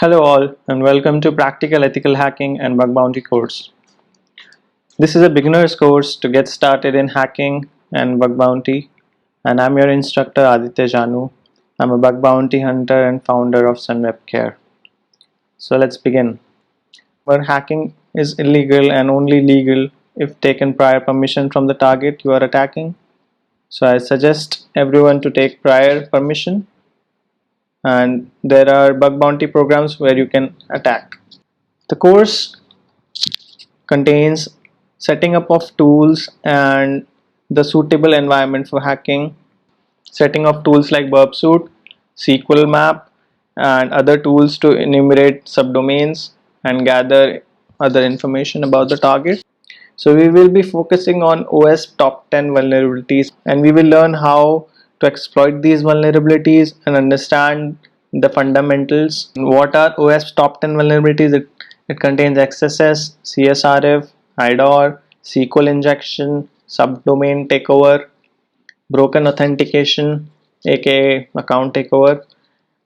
Hello all and welcome to Practical Ethical Hacking and Bug Bounty course. This is a beginner's course to get started in hacking and bug bounty, and I'm your instructor Aditya Janu. I'm a bug bounty hunter and founder of SunWebCare. So let's begin. But hacking is illegal and only legal if taken prior permission from the target you are attacking. So I suggest everyone to take prior permission, and there are bug bounty programs where you can attack. The course contains setting up of tools and the suitable environment for hacking, setting of tools like burpsuit, SQL map, and other tools to enumerate subdomains and gather other information about the target. So we will be focusing on OWASP top 10 vulnerabilities, and we will learn how to exploit these vulnerabilities and understand the fundamentals. What are OWASP top 10 vulnerabilities? It contains XSS, CSRF, IDOR, SQL injection, subdomain takeover, broken authentication aka account takeover,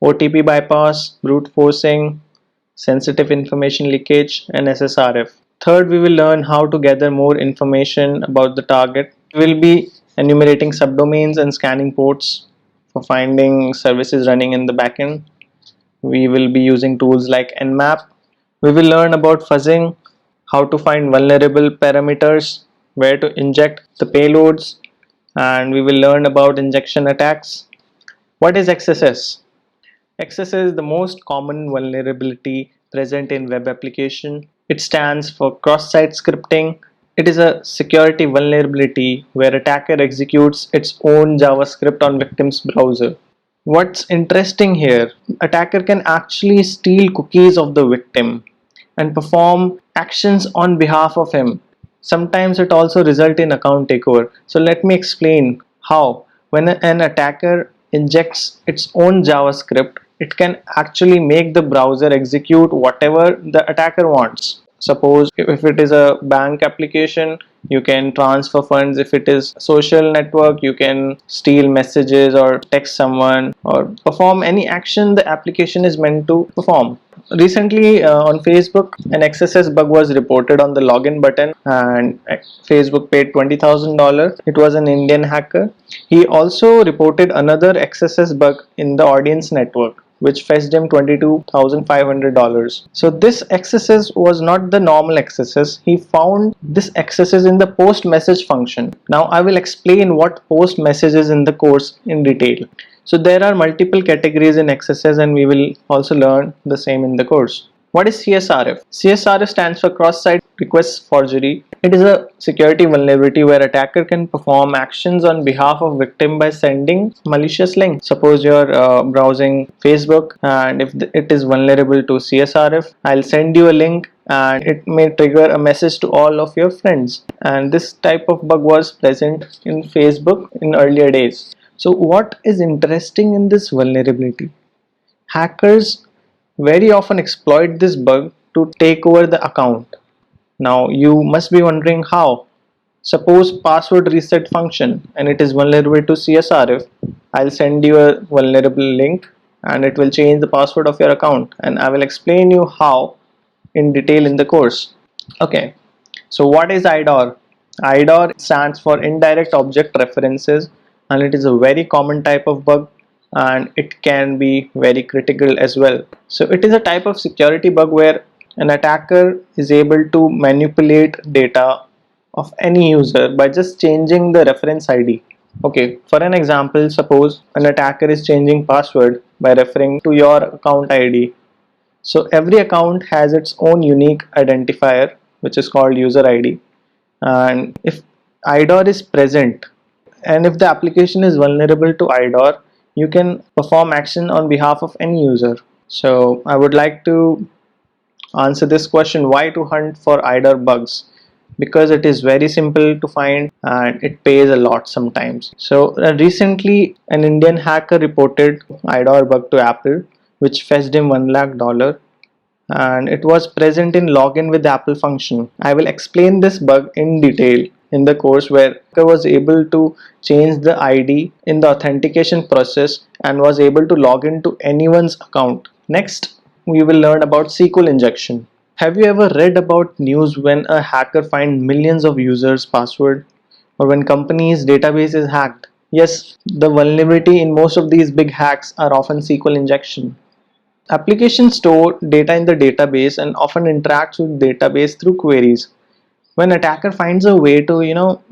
OTP bypass, brute forcing, sensitive information leakage, and SSRF. Third, we will learn how to gather more information about the target. We will be enumerating subdomains and scanning ports for finding services running in the backend. We will be using tools like Nmap. We will learn about fuzzing, how to find vulnerable parameters, where to inject the payloads, and we will learn about injection attacks. What is XSS? XSS is the most common vulnerability present in web application. It stands for cross-site scripting. It is a security vulnerability where attacker executes its own JavaScript on victim's browser. What's interesting here, attacker can actually steal cookies of the victim and perform actions on behalf of him. Sometimes it also results in account takeover. So let me explain how. When an attacker injects its own JavaScript, it can actually make the browser execute whatever the attacker wants. Suppose if it is a bank application, you can transfer funds. If it is social network, you can steal messages or text someone or perform any action the application is meant to perform. Recently on Facebook, an XSS bug was reported on the login button, and Facebook paid $20,000. It was an Indian hacker. He also reported another XSS bug in the audience network, which fetched him $22,500. So this XSS was not the normal XSS. He found this XSS in the post message function. Now I will explain what post message is in the course in detail. So there are multiple categories in XSS, and we will also learn the same in the course. What is CSRF? CSRF stands for cross-site request forgery. It is a security vulnerability where attacker can perform actions on behalf of victim by sending malicious links. Suppose you're browsing Facebook, and if it is vulnerable to CSRF, I'll send you a link and it may trigger a message to all of your friends. And this type of bug was present in Facebook in earlier days. So what is interesting in this vulnerability? Hackers very often exploit this bug to take over the account. Now you must be wondering how. Suppose password reset function and it is vulnerable to CSRF. I'll send you a vulnerable link and it will change the password of your account, and I will explain you how in detail in the course. Okay, so what is IDOR? IDOR stands for indirect object references, and it is a very common type of bug, and it can be very critical as well. So it is a type of security bug where an attacker is able to manipulate data of any user by just changing the reference ID. Okay, for an example, suppose an attacker is changing password by referring to your account ID. So every account has its own unique identifier, which is called user ID. And if IDOR is present, and if the application is vulnerable to IDOR, you can perform action on behalf of any user. So I would like to answer this question: why to hunt for IDOR bugs? Because it is very simple to find and it pays a lot sometimes. So recently an Indian hacker reported IDOR bug to Apple, which fetched him $1 lakh, and it was present in login with Apple function. I will explain this bug in detail in the course, where I was able to change the ID in the authentication process and was able to log into anyone's account. Next, we will learn about SQL injection. Have you ever read about news when a hacker finds millions of users' password, or when companies' database is hacked? Yes, the vulnerability in most of these big hacks are often SQL injection. Applications store data in the database and often interacts with database through queries. When attacker finds a way to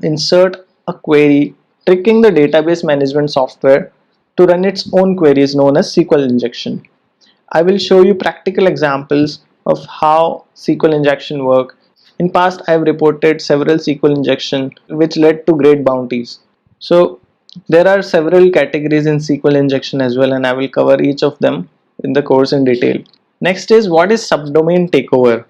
insert a query, tricking the database management software to run its own query is known as SQL injection. I will show you practical examples of how SQL injection work. In past, I have reported several SQL injection which led to great bounties. So there are several categories in SQL injection as well, and I will cover each of them in the course in detail. Next is, what is subdomain takeover?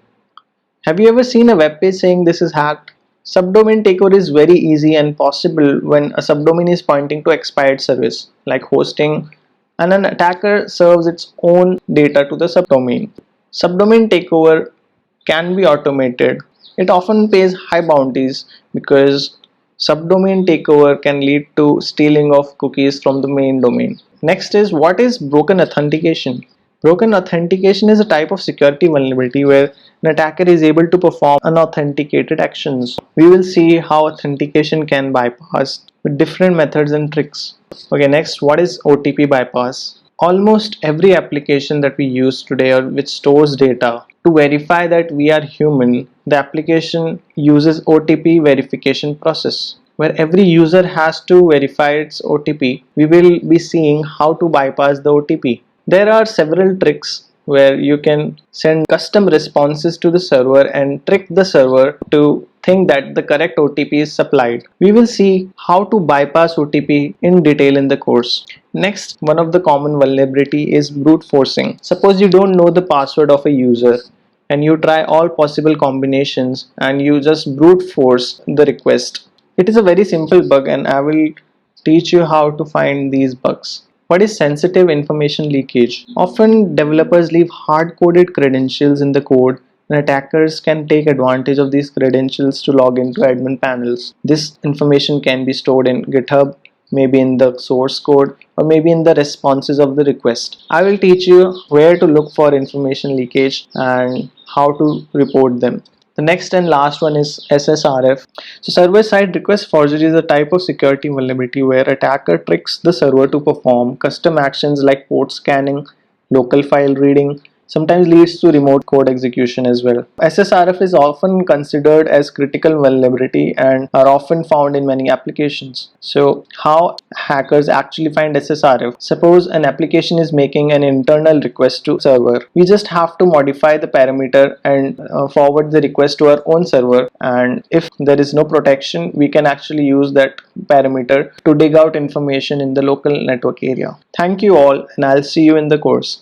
Have you ever seen a web page saying this is hacked? Subdomain takeover is very easy and possible when a subdomain is pointing to expired service like hosting, and an attacker serves its own data to the subdomain. Subdomain takeover can be automated. It often pays high bounties because subdomain takeover can lead to stealing of cookies from the main domain. Next is, what is broken authentication? Broken authentication is a type of security vulnerability where an attacker is able to perform unauthenticated actions. We will see how authentication can bypass with different methods and tricks. Okay, next, what is OTP bypass? Almost every application that we use today or which stores data, to verify that we are human, the application uses OTP verification process, where every user has to verify its OTP. We will be seeing how to bypass the OTP. There are several tricks where you can send custom responses to the server and trick the server to think that the correct OTP is supplied. We will see how to bypass OTP in detail in the course. Next, one of the common vulnerability is brute forcing. Suppose you don't know the password of a user and you try all possible combinations and you just brute force the request. It is a very simple bug and I will teach you how to find these bugs. What is sensitive information leakage? Often developers leave hard-coded credentials in the code and attackers can take advantage of these credentials to log into admin panels. This information can be stored in GitHub, maybe in the source code, or maybe in the responses of the request. I will teach you where to look for information leakage and how to report them. The next and last one is SSRF. So server-side request forgery is a type of security vulnerability where attacker tricks the server to perform custom actions like port scanning, local file reading, sometimes leads to remote code execution as well. SSRF is often considered as critical vulnerability and are often found in many applications. So how hackers actually find SSRF? Suppose an application is making an internal request to server. We just have to modify the parameter and forward the request to our own server, and if there is no protection, we can actually use that parameter to dig out information in the local network area. Thank you all, and I'll see you in the course.